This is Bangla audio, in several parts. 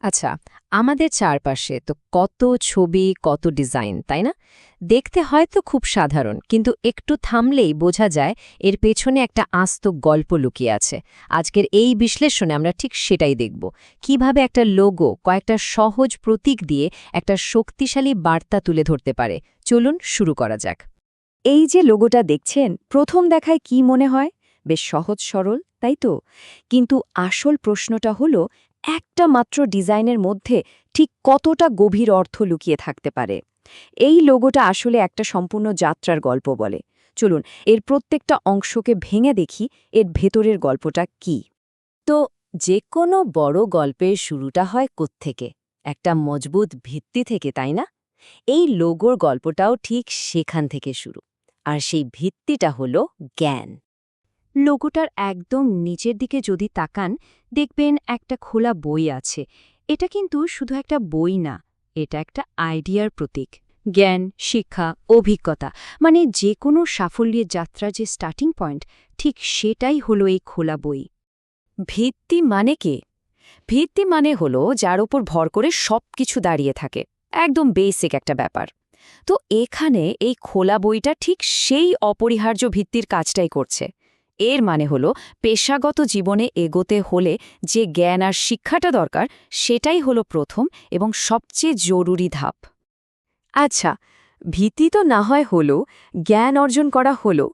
আচ্ছা, আমাদের চারপাশে তো কত ছবি, কত ডিজাইন, তাই না? দেখতে হয়তো খুব সাধারণ, কিন্তু একটু থামলেই বোঝা যায় এর পেছনে একটা আস্ত গল্প লুকিয়ে আছে। আজকের এই বিশ্লেষণে আমরা ঠিক সেটাই দেখব। কিভাবে একটা লোগো কয়েকটা সহজ প্রতীক দিয়ে একটা শক্তিশালী বার্তা তুলে ধরতে পারে। চলুন শুরু করা যাক। এই যে লোগোটা দেখছেন, প্রথম দেখায় কি মনে হয়? বেশ সহজ সরল, তাই তো? কিন্তু আসল প্রশ্নটা হলো, একটা মাত্র ডিজাইনের মধ্যে ঠিক কতটা গভীর অর্থ লুকিয়ে থাকতে পারে। এই লোগোটা আসলে একটা সম্পূর্ণ যাত্রার গল্প বলে। চলুন, এর প্রত্যেকটা অংশকে ভেঙে দেখি এর ভেতরের গল্পটা কি। তো যে কোনো বড় গল্পের শুরুটা হয় কোত্থেকে? একটা মজবুত ভিত্তি থেকে, তাই না? এই লোগোর গল্পটাও ঠিক সেখান থেকে শুরু। আর সেই ভিত্তিটা হলো জ্ঞান। লোগোটার একদম নিচের দিকে যদি তাকান, দেখবেন একটা খোলা বই আছে। এটা কিন্তু শুধু একটা বই না, এটা একটা আইডিয়ার প্রতীক। জ্ঞান, শিক্ষা, অভিজ্ঞতা, মানে যে কোনো সাফল্যের যাত্রা যে স্টার্টিং পয়েন্ট, ঠিক সেটাই হলো এই খোলা বই। ভিত্তি মানে কি? ভিত্তি মানে হলো যার উপর ভর করে সবকিছু দাঁড়িয়ে থাকে। একদম বেসিক একটা ব্যাপার। তো এখানে এই খোলা বইটা ঠিক সেই অপরিহার্য ভিত্তির কাজটাই করছে। এর মানে হলো পেশাগত জীবনে এগোতে হলে যে জ্ঞান আর শিক্ষাটা দরকার, সেটাই হলো প্রথম এবং সবচেয়ে জরুরি ধাপ। আচ্ছা, ভিত্তি তো না হয় হলো, জ্ঞান অর্জন করা হলো,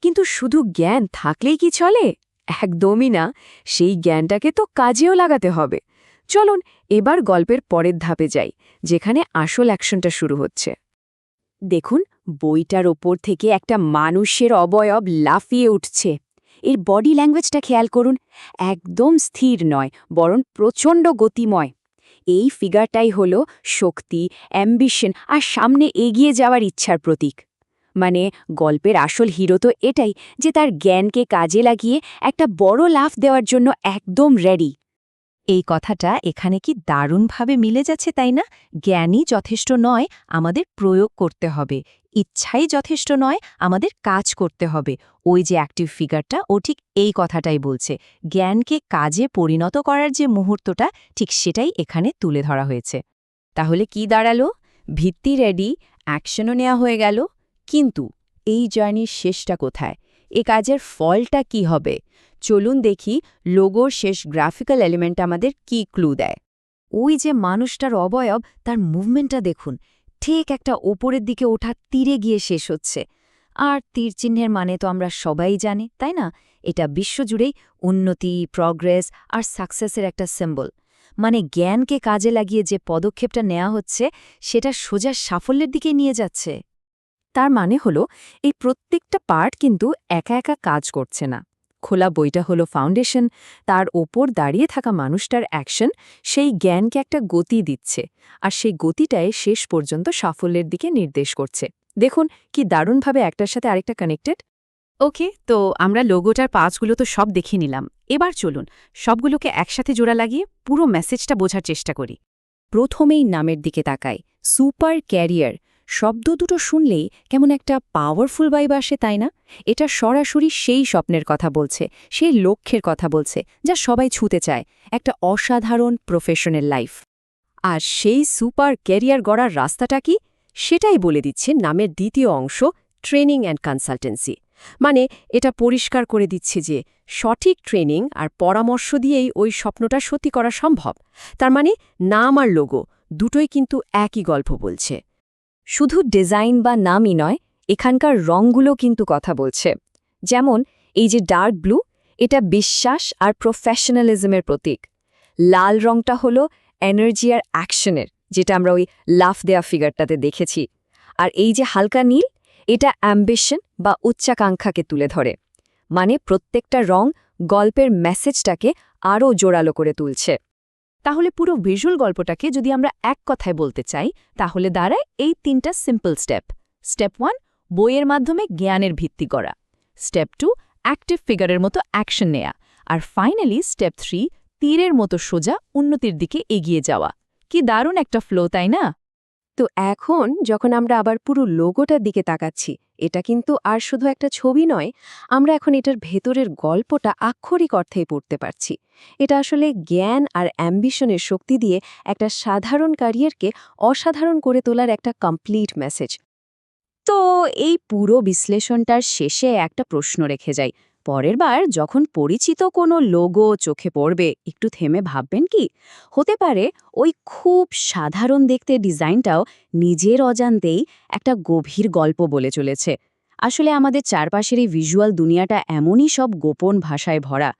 কিন্তু শুধু জ্ঞান থাকলেই কি চলে? একদমই না। সেই জ্ঞানটাকে তো কাজেও লাগাতে হবে। চলুন এবার গল্পের পরের ধাপে যাই, যেখানে আসল অ্যাকশনটা শুরু হচ্ছে। দেখুন, বইটার ওপর থেকে একটা মানুষের অবয়ব লাফিয়ে উঠছে। এর বডি ল্যাঙ্গুয়েজটা খেয়াল করুন। একদম স্থির নয়, বরং প্রচণ্ড গতিময়। এই ফিগারটাই হলো শক্তি, অ্যাম্বিশন আর সামনে এগিয়ে যাওয়ার ইচ্ছার প্রতীক। মানে গল্পের আসল হিরো তো এটাই, যে তার জ্ঞানকে কাজে লাগিয়ে একটা বড় লাফ দেওয়ার জন্য একদম রেডি। এই কথাটা এখানে কি দারুণভাবে মিলে যাচ্ছে, তাই না? জ্ঞানই যথেষ্ট নয়, আমাদের প্রয়োগ করতে হবে। ইচ্ছাই যথেষ্ট নয়, আমাদের কাজ করতে হবে। ওই যে অ্যাক্টিভ ফিগারটা, ও ঠিক এই কথাটাই বলছে। জ্ঞানকে কাজে পরিণত করার যে মুহূর্তটা, ঠিক সেটাই এখানে তুলে ধরা হয়েছে। তাহলে কি দাঁড়ালো? ভিত্তি রেডি, অ্যাকশনও নেওয়া হয়ে গেল। কিন্তু এই জার্নির শেষটা কোথায়? এ কাজের ফলটা কি হবে? চলুন দেখি লোগোর শেষ গ্রাফিক্যাল এলিমেন্ট আমাদের কি ক্লু দেয়। ওই যে মানুষটার অবয়ব, তার মুভমেন্টটা দেখুন। ঠিক একটা ওপরের দিকে ওঠা তীরে গিয়ে শেষ হচ্ছে। আর তীর চিহ্নের মানে তো আমরা সবাই জানি, তাই না? এটা বিশ্বজুড়েই উন্নতি, প্রগ্রেস আর সাকসেসের একটা সিম্বল। মানে জ্ঞানকে কাজে লাগিয়ে যে পদক্ষেপটা নেওয়া হচ্ছে, সেটা সোজা সাফল্যের দিকে নিয়ে যাচ্ছে। তার মানে হলো, এই প্রত্যেকটা পার্ট কিন্তু একা একা কাজ করছে না। খোলা বইটা হলো ফাউন্ডেশন, তার ওপর দাঁড়িয়ে থাকা মানুষটার অ্যাকশন সেই জ্ঞানকে একটা গতি দিচ্ছে, আর সেই গতিটাই শেষ পর্যন্ত সাফল্যের দিকে নির্দেশ করছে। দেখুন কি দারুণভাবে একটার সাথে আরেকটা কানেক্টেড। ওকে, তো আমরা লোগোটার পাঁচগুলো তো সব দেখে নিলাম। এবার চলুন সবগুলোকে একসাথে জোড়া লাগিয়ে পুরো মেসেজটা বোঝার চেষ্টা করি। প্রথমেই নামের দিকে তাকাই। সুপার ক্যারিয়ার শব্দ দুটো শুনলেই কেমন একটা পাওয়ারফুল ভাইব আসে, তাই না? এটা সরাসরি সেই স্বপ্নের কথা বলছে, সেই লক্ষ্যের কথা বলছে যা সবাই ছুঁতে চায়, একটা অসাধারণ প্রফেশনাল লাইফ। আর সেই সুপার ক্যারিয়ার গড়ার রাস্তাটা কি, সেটাই বলে দিচ্ছে নামের দ্বিতীয় অংশ, ট্রেনিং অ্যান্ড কনসালটেন্সি। মানে এটা পরিষ্কার করে দিচ্ছে যে সঠিক ট্রেনিং আর পরামর্শ দিয়েই ওই স্বপ্নটা সত্যি করা সম্ভব। তার মানে নাম আর লোগো দুটোই কিন্তু একই গল্প বলছে। শুধু ডিজাইন বা নামই নয়, এখানকার রঙগুলো কিন্তু কথা বলছে। যেমন এই যে ডার্ক ব্লু, এটা বিশ্বাস আর প্রফেশনালিজমের প্রতীক। লাল রংটা হলো এনার্জি আর অ্যাকশনের, যেটা আমরা ওই লাফ দেয়া ফিগারটাতে দেখেছি। আর এই যে হালকা নীল, এটা অ্যাম্বিশন বা উচ্চাকাঙ্ক্ষাকে তুলে ধরে। মানে প্রত্যেকটা রং গল্পের মেসেজটাকে আরও জোরালো করে তুলছে। তাহলে পুরো ভিজুয়াল গল্পটাকে যদি আমরা এক কথায় বলতে চাই, তাহলে দাঁড়ায় এই তিনটা সিম্পল স্টেপ। স্টেপ 1, বইয়ের মাধ্যমে জ্ঞানের ভিত্তি গড়া। স্টেপ 2, অ্যাক্টিভ ফিগারের মতো অ্যাকশন নেয়া। আর ফাইনালি স্টেপ 3, তীরের মতো সোজা উন্নতির দিকে এগিয়ে যাওয়া। কি দারুণ একটা ফ্লো, তাই না? তো এখন যখন আমরা আবার পুরো লোগোটার দিকে তাকাচ্ছি, এটা কিন্তু আর শুধু একটা ছবি নয়, আমরা এখন এটার ভেতরের গল্পটা আক্ষরিক অর্থেই পড়তে পারছি। এটা আসলে জ্ঞান আর অ্যাম্বিশনের শক্তি দিয়ে একটা সাধারণ ক্যারিয়ারকে অসাধারণ করে তোলার একটা কমপ্লিট মেসেজ। তো এই পুরো বিশ্লেষণটার শেষে একটা প্রশ্ন রেখে যাই, পরের বার যখন পরিচিত কোনো লোগো চোখে পড়বে একটু থেমে ভাববেন কি হতে পারে ওই খুব সাধারণ দেখতে ডিজাইনটাও নিজের অজান্তেই একটা গভীর গল্প বলে চলেছে। আসলে আমাদের চারপাশের এই ভিজুয়াল দুনিয়াটা এমনই সব গোপন ভাষায় ভরা,